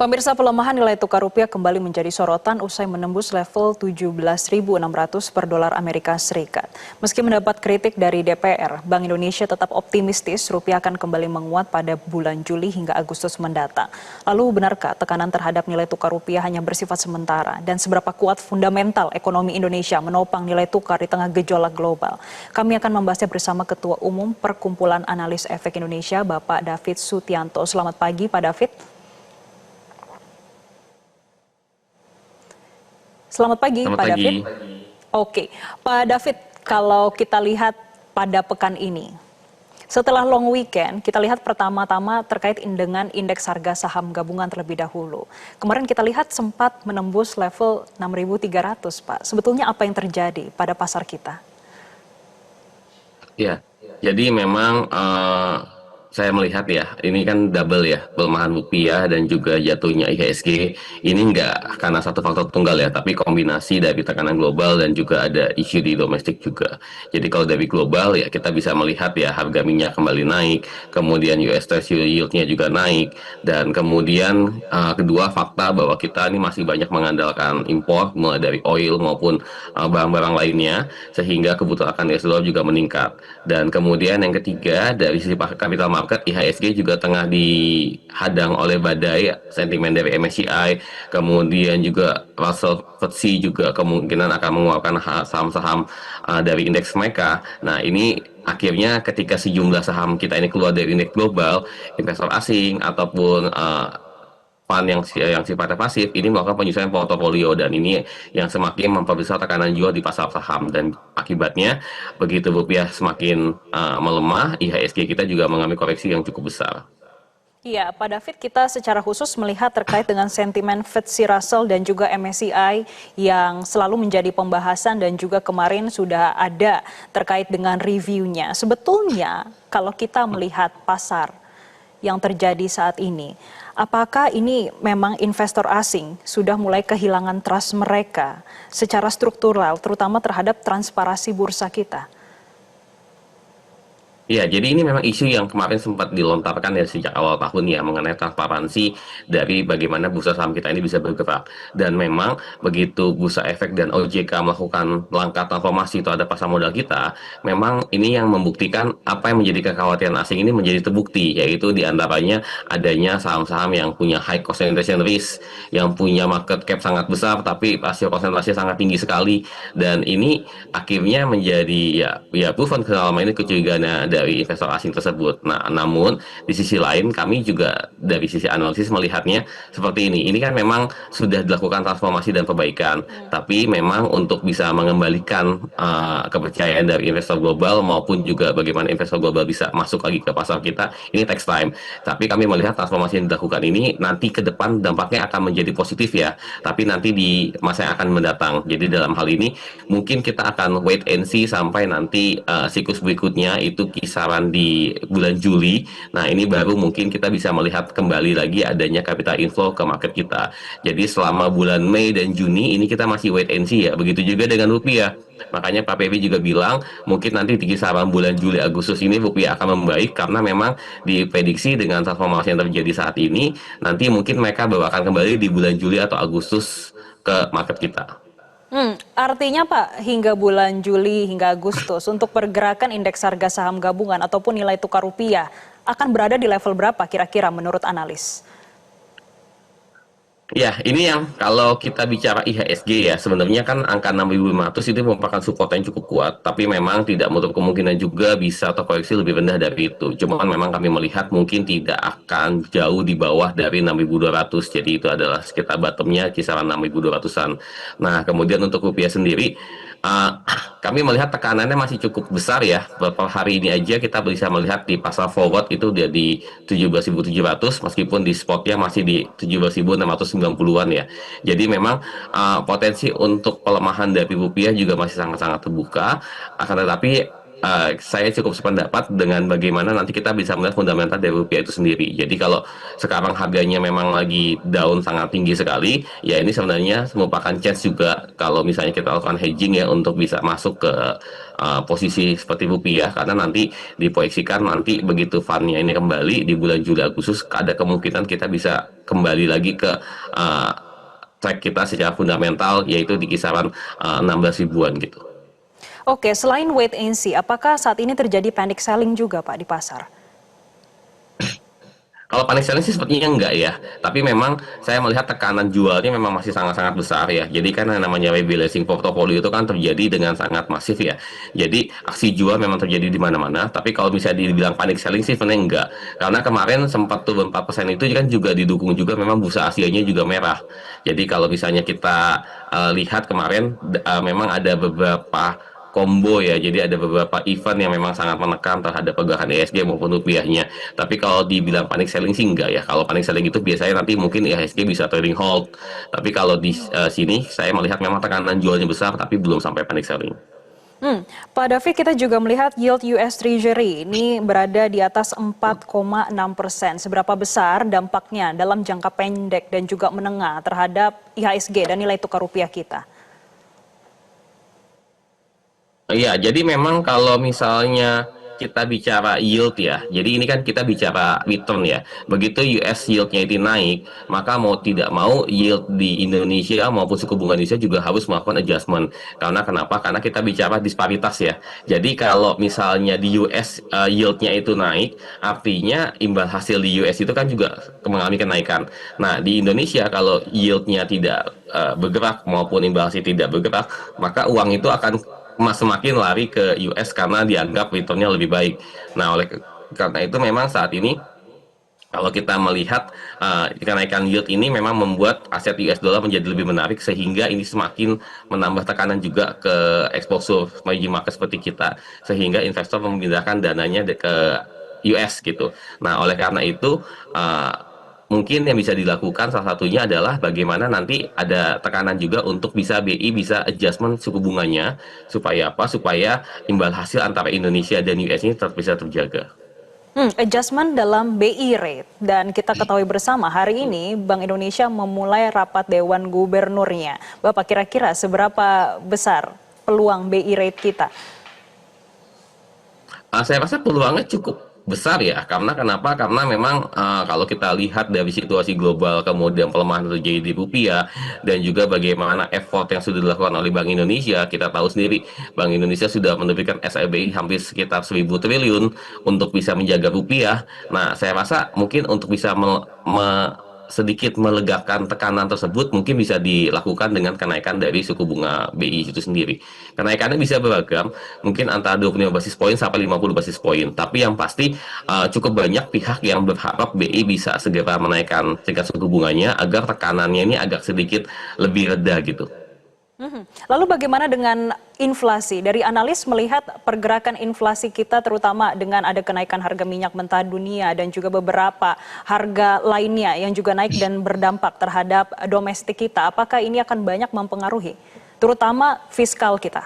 Pemirsa, pelemahan nilai tukar rupiah kembali menjadi sorotan usai menembus level 17.600 per dolar Amerika Serikat. Meski mendapat kritik dari DPR, Bank Indonesia tetap optimistis rupiah akan kembali menguat pada bulan Juli hingga Agustus mendatang. Lalu benarkah tekanan terhadap nilai tukar rupiah hanya bersifat sementara dan seberapa kuat fundamental ekonomi Indonesia menopang nilai tukar di tengah gejolak global? Kami akan membahasnya bersama Ketua Umum Perkumpulan Analis Efek Indonesia, Bapak David Sutianto. Selamat pagi, Pak David. Selamat pagi, Pak David. Oke, Pak David, kalau kita lihat pada pekan ini, setelah long weekend, kita lihat pertama-tama terkait dengan indeks harga saham gabungan terlebih dahulu. Kemarin kita lihat sempat menembus level 6.300, Pak. Sebetulnya apa yang terjadi pada pasar kita? Ya, jadi memang saya melihat ya, ini kan double ya, pelemahan rupiah dan juga jatuhnya IHSG. Ini nggak karena satu faktor tunggal ya, tapi kombinasi dari tekanan global dan juga ada isu di domestik juga. Jadi kalau dari global ya kita bisa melihat ya harga minyak kembali naik, kemudian US Treasury yield-nya juga naik, dan kemudian kedua fakta bahwa kita ini masih banyak mengandalkan impor mulai dari oil maupun barang-barang lainnya, sehingga kebutuhan akan US dollar juga meningkat. Dan kemudian yang ketiga dari sisi capital market, IHSG juga tengah dihadang oleh badai sentimen dari MSCI, kemudian juga Russell FTSE juga kemungkinan akan mengeluarkan saham-saham dari indeks mereka. Nah, ini akhirnya ketika sejumlah saham kita ini keluar dari indeks global, investor asing ataupun fund yang sifatnya pasif ini melakukan penyesuaian portofolio, dan ini yang semakin memperbesar tekanan jual di pasar saham, dan akibatnya begitu rupiah semakin melemah, IHSG kita juga mengalami koreksi yang cukup besar. Iya, Pak David, kita secara khusus melihat terkait dengan sentimen FTSE Russell dan juga MSCI yang selalu menjadi pembahasan dan juga kemarin sudah ada terkait dengan reviewnya. Sebetulnya kalau kita melihat pasar yang terjadi saat ini, apakah ini memang investor asing sudah mulai kehilangan trust mereka secara struktural, terutama terhadap transparansi bursa kita? Ya, jadi ini memang isu yang kemarin sempat dilontarkan ya sejak awal tahun ya, mengenai transparansi dari bagaimana bursa saham kita ini bisa bergerak. Dan memang begitu Bursa Efek dan OJK melakukan langkah transformasi terhadap pasar modal kita, memang ini yang membuktikan apa yang menjadi kekhawatiran asing ini menjadi terbukti, yaitu diantaranya adanya saham-saham yang punya high concentration risk, yang punya market cap sangat besar tapi rasio konsentrasi sangat tinggi sekali, dan ini akhirnya menjadi ya proven selama ini kecurigaan dari investor asing tersebut. Nah, namun di sisi lain kami juga dari sisi analisis melihatnya seperti ini. Ini kan memang sudah dilakukan transformasi dan perbaikan, tapi memang untuk bisa mengembalikan kepercayaan dari investor global maupun juga bagaimana investor global bisa masuk lagi ke pasar kita, ini takes time. Tapi kami melihat transformasi yang dilakukan ini nanti ke depan dampaknya akan menjadi positif ya, tapi nanti di masa yang akan mendatang. Jadi dalam hal ini mungkin kita akan wait and see sampai nanti siklus berikutnya itu kisaran di bulan Juli. Nah, ini baru mungkin kita bisa melihat kembali lagi adanya capital inflow ke market kita. Jadi selama bulan Mei dan Juni ini kita masih wait and see ya. Begitu juga dengan rupiah. Makanya Pak PB juga bilang mungkin nanti di kisaran bulan Juli Agustus ini rupiah akan membaik, karena memang diprediksi dengan transformasi yang terjadi saat ini nanti mungkin mereka bawa akan kembali di bulan Juli atau Agustus ke market kita. Artinya Pak, hingga bulan Juli hingga Agustus untuk pergerakan indeks harga saham gabungan ataupun nilai tukar rupiah akan berada di level berapa kira-kira menurut analis? Ya, ini yang kalau kita bicara IHSG ya, sebenarnya kan angka 6.500 itu merupakan support yang cukup kuat, tapi memang tidak menutup kemungkinan juga bisa terkoreksi lebih rendah dari itu. Cuman memang kami melihat mungkin tidak akan jauh di bawah dari 6.200, jadi itu adalah sekitar bottomnya kisaran 6.200-an. Nah, kemudian untuk rupiah sendiri, uh, kami melihat tekanannya masih cukup besar ya. Beberapa hari ini aja kita bisa melihat di pasar forward itu udah di 17.700, meskipun di spotnya masih di 17.690-an ya. Jadi memang potensi untuk pelemahan dari rupiah juga masih sangat-sangat terbuka. Akan tetapi saya cukup sependapat dengan bagaimana nanti kita bisa melihat fundamental dari rupiah itu sendiri. Jadi kalau sekarang harganya memang lagi down sangat tinggi sekali, ya ini sebenarnya merupakan chance juga kalau misalnya kita lakukan hedging ya untuk bisa masuk ke posisi seperti rupiah, karena nanti diproyeksikan nanti begitu fundnya ini kembali di bulan Juli Agustus ada kemungkinan kita bisa kembali lagi ke uh, track kita secara fundamental yaitu di kisaran 16 ribuan gitu. Oke, selain wait and see, apakah saat ini terjadi panic selling juga Pak di pasar? Kalau panic selling sih sepertinya enggak ya, tapi memang saya melihat tekanan jualnya memang masih sangat-sangat besar ya. Jadi kan yang namanya rebalancing portofolio itu kan terjadi dengan sangat masif ya. Jadi aksi jual memang terjadi di mana-mana, tapi kalau misalnya dibilang panic selling sih sebenarnya enggak. Karena kemarin sempat turun 4% itu kan juga didukung juga memang bursa Asianya juga merah. Jadi kalau misalnya kita lihat kemarin memang ada beberapa combo ya, jadi ada beberapa event yang memang sangat menekan terhadap pergerakan IHSG maupun rupiahnya. Tapi kalau dibilang panic selling sih enggak ya. Kalau panic selling itu biasanya nanti mungkin IHSG bisa trading hold. Tapi kalau di sini saya melihat memang tekanan jualnya besar tapi belum sampai panic selling. Pak David, kita juga melihat yield US Treasury ini berada di atas 4,6%. Seberapa besar dampaknya dalam jangka pendek dan juga menengah terhadap IHSG dan nilai tukar rupiah kita? Iya, jadi memang kalau misalnya kita bicara yield ya, jadi ini kan kita bicara return ya. Begitu US yield-nya itu naik, maka mau tidak mau yield di Indonesia maupun suku bunga Indonesia juga harus melakukan adjustment. Karena kenapa? Karena kita bicara disparitas ya. Jadi kalau misalnya di US yield-nya itu naik, artinya imbal hasil di US itu kan juga mengalami kenaikan. Nah, di Indonesia kalau yield-nya tidak bergerak maupun imbal hasil tidak bergerak, maka uang itu akan semakin lari ke US karena dianggap returnnya lebih baik. Nah, karena itu memang saat ini kalau kita melihat kenaikan yield ini memang membuat aset US dollar menjadi lebih menarik sehingga ini semakin menambah tekanan juga ke exposure emerging market seperti kita sehingga investor memindahkan dananya ke US gitu. Nah, oleh karena itu mungkin yang bisa dilakukan salah satunya adalah bagaimana nanti ada tekanan juga untuk bisa BI bisa adjustment suku bunganya supaya apa? Supaya imbal hasil antara Indonesia dan US ini tetap bisa terjaga. Adjustment dalam BI rate dan kita ketahui bersama hari ini Bank Indonesia memulai rapat Dewan Gubernurnya. Bapak kira-kira seberapa besar peluang BI rate kita? Saya rasa peluangnya cukup besar ya, karena kenapa? Karena memang kalau kita lihat dari situasi global, kemudian pelemahan terjadi di rupiah, dan juga bagaimana effort yang sudah dilakukan oleh Bank Indonesia, kita tahu sendiri, Bank Indonesia sudah menerbitkan SIBI hampir sekitar 1.000 triliun untuk bisa menjaga rupiah. Nah, saya rasa mungkin untuk bisa sedikit melegakan tekanan tersebut mungkin bisa dilakukan dengan kenaikan dari suku bunga BI itu sendiri. Kenaikannya bisa beragam, mungkin antara 25 basis poin sampai 50 basis poin. Tapi yang pasti cukup banyak pihak yang berharap BI bisa segera menaikkan tingkat suku bunganya agar tekanannya ini agak sedikit lebih reda gitu. Lalu bagaimana dengan inflasi? Dari analis melihat pergerakan inflasi kita terutama dengan ada kenaikan harga minyak mentah dunia dan juga beberapa harga lainnya yang juga naik dan berdampak terhadap domestik kita. Apakah ini akan banyak mempengaruhi terutama fiskal kita?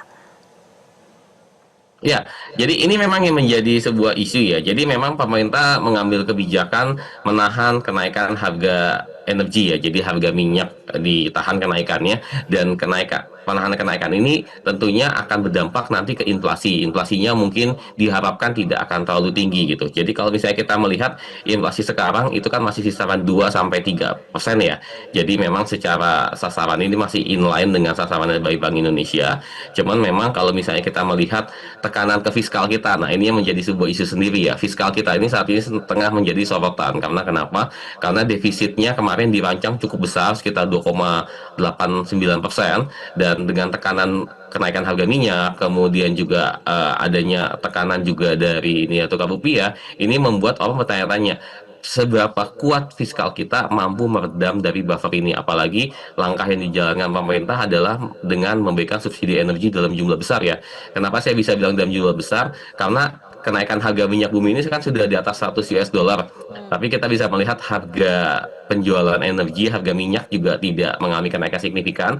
Ya, jadi ini memang yang menjadi sebuah isu ya. Jadi memang pemerintah mengambil kebijakan menahan kenaikan harga energi ya. Jadi harga minyak ditahan kenaikannya dan penahanan kenaikan ini tentunya akan berdampak nanti ke inflasi. Inflasinya mungkin diharapkan tidak akan terlalu tinggi gitu. Jadi kalau misalnya kita melihat inflasi sekarang itu kan masih kisaran 2-3% ya. Jadi memang secara sasaran ini masih inline dengan sasaran dari Bank Indonesia. Cuman memang kalau misalnya kita melihat tekanan ke fiskal kita, nah ini yang menjadi sebuah isu sendiri ya. Fiskal kita ini saat ini tengah menjadi sorotan karena kenapa? Karena defisitnya kemarin dirancang cukup besar sekitar 2,89% dan dengan tekanan kenaikan harga minyak, kemudian juga adanya tekanan juga dari nilai tukar rupiah, ini membuat orang bertanya-tanya seberapa kuat fiskal kita mampu meredam dari buffer ini. Apalagi langkah yang dijalankan pemerintah adalah dengan memberikan subsidi energi dalam jumlah besar ya. Kenapa saya bisa bilang dalam jumlah besar? Karena kenaikan harga minyak bumi ini kan sudah di atas 100 US dollar. Tapi kita bisa melihat harga penjualan energi, harga minyak juga tidak mengalami kenaikan signifikan.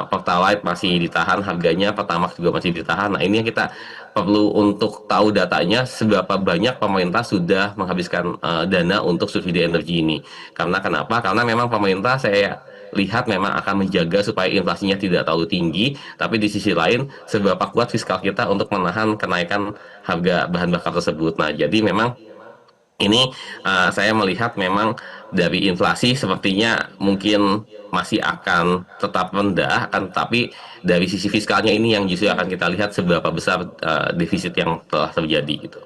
Pertalite masih ditahan harganya, Pertamax juga masih ditahan. Nah, ini yang kita perlu untuk tahu datanya seberapa banyak pemerintah sudah menghabiskan dana untuk subsidi energi ini. Karena kenapa? Karena memang pemerintah saya lihat memang akan menjaga supaya inflasinya tidak terlalu tinggi, tapi di sisi lain seberapa kuat fiskal kita untuk menahan kenaikan harga bahan bakar tersebut. Nah, jadi memang ini saya melihat memang dari inflasi sepertinya mungkin masih akan tetap rendah, akan tetapi dari sisi fiskalnya ini yang justru akan kita lihat seberapa besar defisit yang telah terjadi gitu.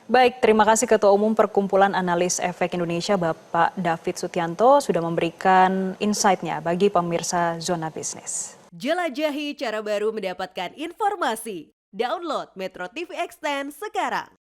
Baik, terima kasih Ketua Umum Perkumpulan Analis Efek Indonesia, Bapak David Sutianto, sudah memberikan insight-nya bagi pemirsa Zona Bisnis. Jelajahi cara baru mendapatkan informasi. Download Metro TV Extend sekarang.